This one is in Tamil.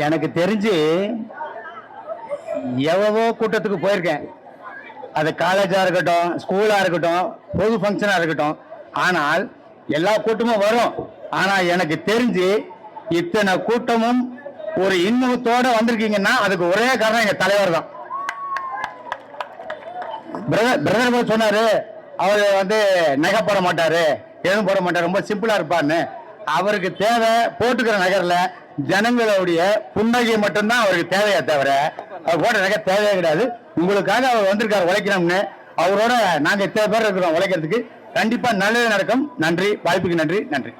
எனக்கு தெரிஞ்சு எவ்வளவோ கூட்டத்துக்கு போயிருக்கேன். அது காலேஜா இருக்கட்டும், ஸ்கூலா இருக்கட்டும், பொது ஃபங்க்ஷனா இருக்கட்டும். ஆனால் எல்லா கூட்டமும் வரும். ஆனா எனக்கு தெரிஞ்சு இத்தனை கூட்டமும் ஒரு இன்னமுத்தோட வந்திருக்கீங்கன்னா அதுக்கு ஒரே காரணம் எங்க தலைவர் தான். பிரதர் சொன்னாரு, அவரு நகை போட மாட்டாரு, எதுவும் போட மாட்டாரு, ரொம்ப சிம்பிளா இருப்பான்னு. அவருக்கு தேவை போட்டுக்கிற நகர்ல ஜனங்களுடைய புன்னகை மட்டும்தான் அவருக்கு தேவையா தவிர அவர் போட்ட நகை தேவையே கிடையாது. உங்களுக்காக அவர் வந்திருக்காரு உழைக்கணும்னு. அவரோட நாங்க இத்தனை பேர் இருக்கிறோம் உழைக்கிறதுக்கு. கண்டிப்பா நல்லது நடக்கும். நன்றி, வாய்ப்புக்கு நன்றி. நன்றி.